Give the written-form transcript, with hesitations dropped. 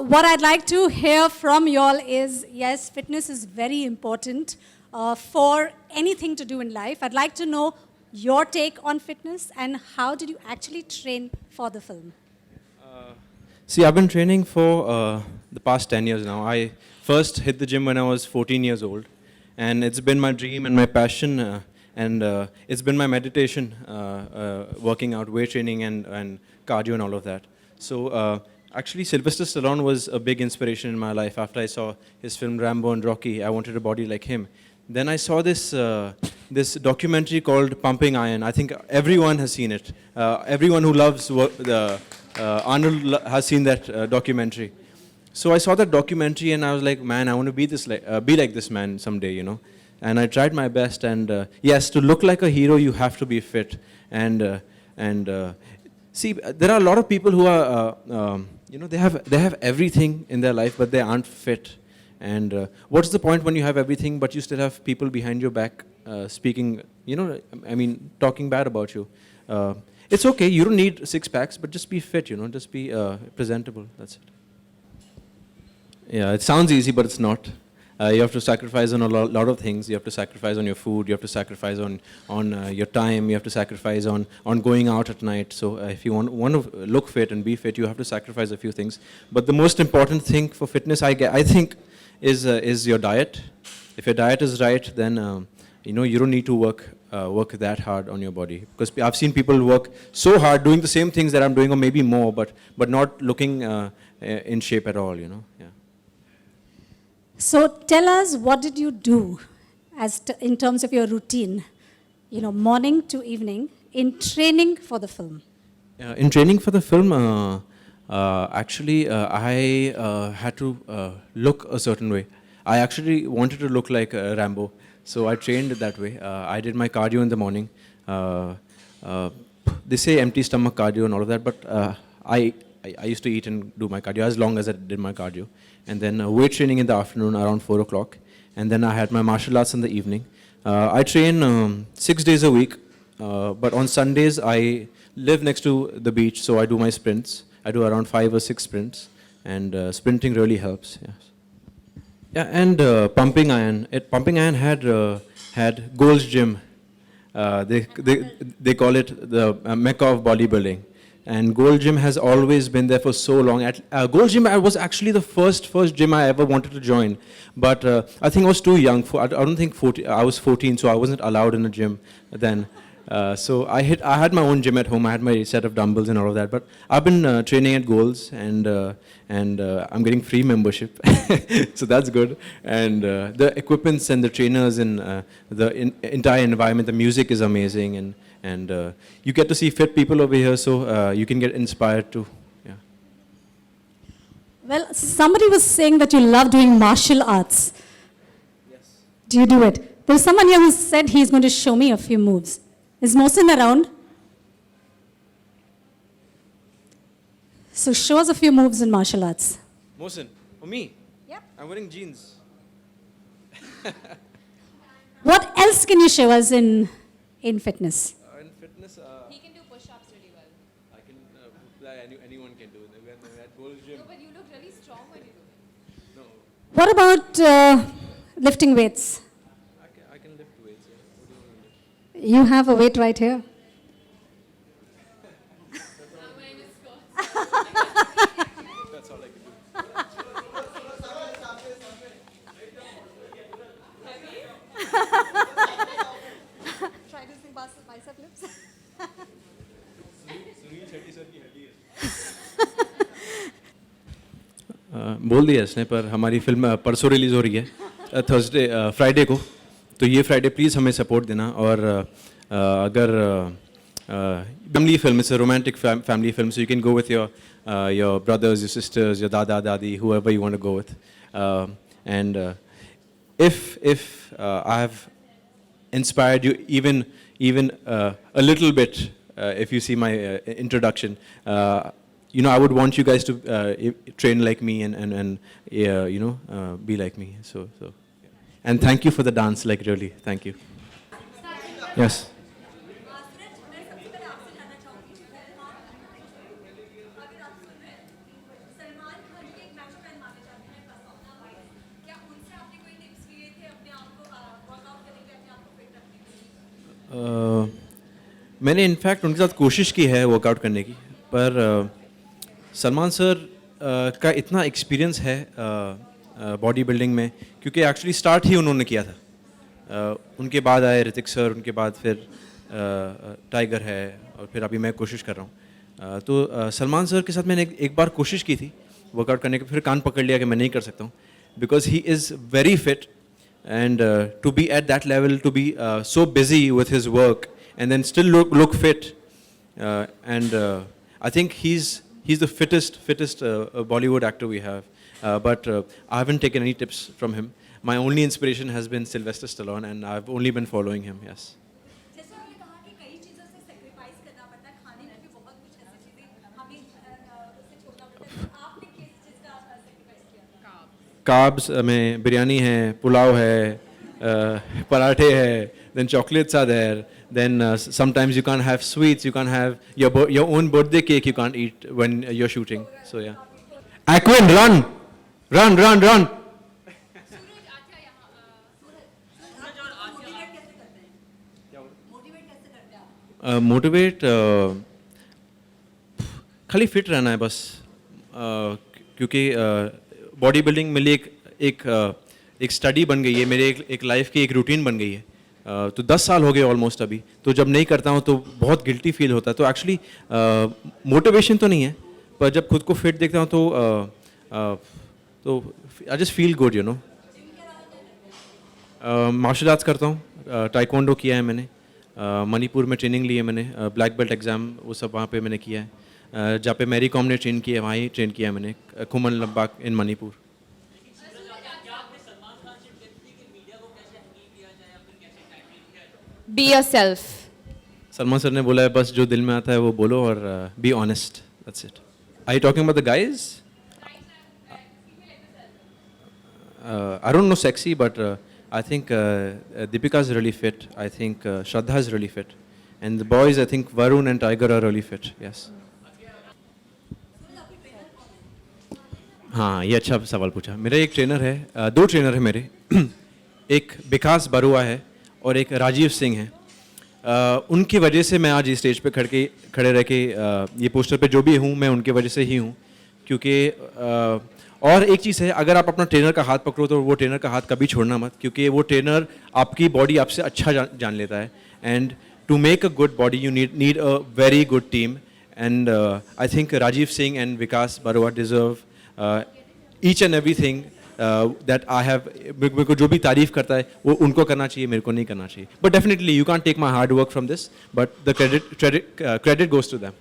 what I'd like to hear from you all is, yes, fitness is very important for anything to do in life. I'd like to know your take on fitness and how did you actually train for the film? See, I've been training for the past 10 years now. I first hit the gym when I was 14 years old, and it's been my dream and my passion, and it's been my meditation, working out, weight training, and cardio and all of that. So actually, Sylvester Stallone was a big inspiration in my life. After I saw his film Rambo and Rocky, I wanted a body like him. Then I saw this documentary called Pumping Iron. I think everyone has seen it. Everyone who loves Arnold has seen that documentary. So I saw that documentary and I was like, man, I want to be like this man someday, you know. And I tried my best. And yes, to look like a hero, you have to be fit. And see, there are a lot of people who are, you know, they have everything in their life, but they aren't fit. And what's the point when you have everything, but you still have people behind your back speaking, you know, I mean, talking bad about you? It's okay, you don't need six packs, but just be fit, you know, just be presentable, that's it. Yeah, it sounds easy, but it's not. You have to sacrifice on a lot of things. You have to sacrifice on your food, you have to sacrifice on your time, you have to sacrifice on going out at night. So if you want to look fit and be fit, you have to sacrifice a few things. But the most important thing for fitness, I think, is your diet. If your diet is right, then you know, you don't need to work that hard on your body. Because I've seen people work so hard doing the same things that I'm doing, or maybe more, but not looking in shape at all, you know. Yeah. So tell us, what did you do in terms of your routine, you know, morning to evening, in training for the film? In training for the film, actually, I had to look a certain way. I actually wanted to look like Rambo, so I trained that way. I did my cardio in the morning. They say empty stomach cardio and all of that, but I used to eat and do my cardio as long as I did my cardio. And then weight training in the afternoon around 4 o'clock. And then I had my martial arts in the evening. I train 6 days a week, but on Sundays I live next to the beach, so I do my sprints. I do around 5 or 6 sprints, and sprinting really helps. Yes. Yeah, and Pumping Iron. Pumping Iron had Gold's Gym. They call it the Mecca of bodybuilding. And Gold Gym has always been there for so long. Gold Gym was actually the first gym I ever wanted to join. But I think I was too young. I don't think 14, I was 14, so I wasn't allowed in a gym then. So I had my own gym at home. I had my set of dumbbells and all of that. But I've been training at Gold's, and I'm getting free membership. So that's good. And the equipments and the trainers and the entire environment, the music is amazing. And you get to see fit people over here, so you can get inspired too. Yeah. Well, somebody was saying that you love doing martial arts. Yes. Do you do it? There's someone here who said he's going to show me a few moves. Is Mohsin around? So show us a few moves in martial arts. Mohsin, for me? Yep. I'm wearing jeans. What else can you show us in fitness? In fitness, He can do push-ups really well. I can. Anyone can do it. We're at Gold's Gym. No, but you look really strong when you do it. No, What about lifting weights? I can lift weights. Yeah. What do you want to lift? You have a weight right here. I'm wearing a skirt. That's all I can do. Try to sing bicep lifts. बोल दिया इसने, पर हमारी film परसों release हो रही है Thursday Friday को. तो ये फ्राइडे प्लीज़ हमें सपोर्ट देना. और अगर family film, it's a romantic family film, so you can go with your brothers, your sisters, your दादा दादी, whoever you want to go with. And if I have inspired you even a little bit, if you see my introduction, you know, I would want you guys to train like me and you know, be like me. So, and thank you for the dance, like really, thank you. Yes. मैंने in fact उनके साथ कोशिश की है workout करने की, पर Salman sir का इतना एक्सपीरियंस है बॉडी बिल्डिंग में, क्योंकि एक्चुअली स्टार्ट ही उन्होंने किया था. उनके बाद आए ऋतिक सर, उनके बाद फिर टाइगर है, और फिर अभी मैं कोशिश कर रहा हूँ. तो सलमान सर के साथ मैंने एक बार कोशिश की थी वर्कआउट करने की, फिर कान पकड़ लिया कि मैं नहीं कर सकता हूँ, because he is very fit. And to be at that level, to be so busy with his work and then still look fit, and I think he's the fittest Bollywood actor we have. But I haven't taken any tips from him. My only inspiration has been Sylvester Stallone, and I've only been following him. Yes. जैसे आपने कहा कि कई चीज़ों से sacrifice करना पड़ता है, खाने में भी बहुत कुछ ऐसी चीज़ें हमें उससे छोड़ना पड़ता है. तो आपने किस चीज़ का सेक्रीफाइस किया था? Carbs में बिरयानी है, पुलाव है, पराठे है, then chocolates are there, then sometimes you can't have sweets, you can't have your own birthday cake you can't eat when you're shooting. So yeah. Aquin, run! Run, run, run! सूरज अच्छा यहाँ motivate कैसे करते हैं? Motivate कैसे करते हैं आप? Motivate खाली फिट रहना है बस. क्योंकि बॉडी बिल्डिंग मेरे लिए एक स्टडी बन गई है, मेरे एक लाइफ की एक रूटीन बन गई है. तो 10 साल हो गए ऑलमोस्ट अभी. तो जब नहीं करता हूँ तो बहुत गिल्टी फील होता है. तो एक्चुअली मोटिवेशन तो नहीं है, पर जब खुद को फिट देखता हूँ तो I just feel good, you know. Martial arts करता हूँ, टाइकोंडो किया है मैंने, मणिपुर में ट्रेनिंग ली है मैंने, ब्लैक बेल्ट एग्ज़ाम वो सब वहाँ पे मैंने किया है. जहाँ पे मैरी कॉम ने ट्रेन किया है वहाँ ही ट्रेन किया है मैंने, Khuman Ladakh in Manipur. Be yourself. Salman sir ने बोला है बस जो दिल में आता है वो बोलो और be honest, that's it. I talking about the guys? I don't know sexy, but I think Deepika is really fit. I think Shraddha is really fit. And the boys, I think Varun and Tiger are really fit. Yes. हाँ, ये अच्छा सवाल पूछा. मेरा एक trainer है, 2 trainer है मेरे. एक विकास बरुआ है और एक राजीव सिंह है. उनकी वजह से मैं आज इस स्टेज पे खड़े रह के ये पोस्टर पे जो भी हूँ मैं उनकी वजह से ही हूँ. क्योंकि और एक चीज़ है, अगर आप अपना ट्रेनर का हाथ पकड़ो तो वो ट्रेनर का हाथ कभी छोड़ना मत, क्योंकि वो ट्रेनर आपकी बॉडी आपसे अच्छा जान लेता है. And to make a good body you need a very good team. And I think Rajiv Singh and Vikas Barua deserve each and everything that I have. मेरे को जो भी तारीफ करता है वो उनको करना चाहिए, मेरे को नहीं करना चाहिए. But definitely you can take my hard work from this, but the credit goes to them.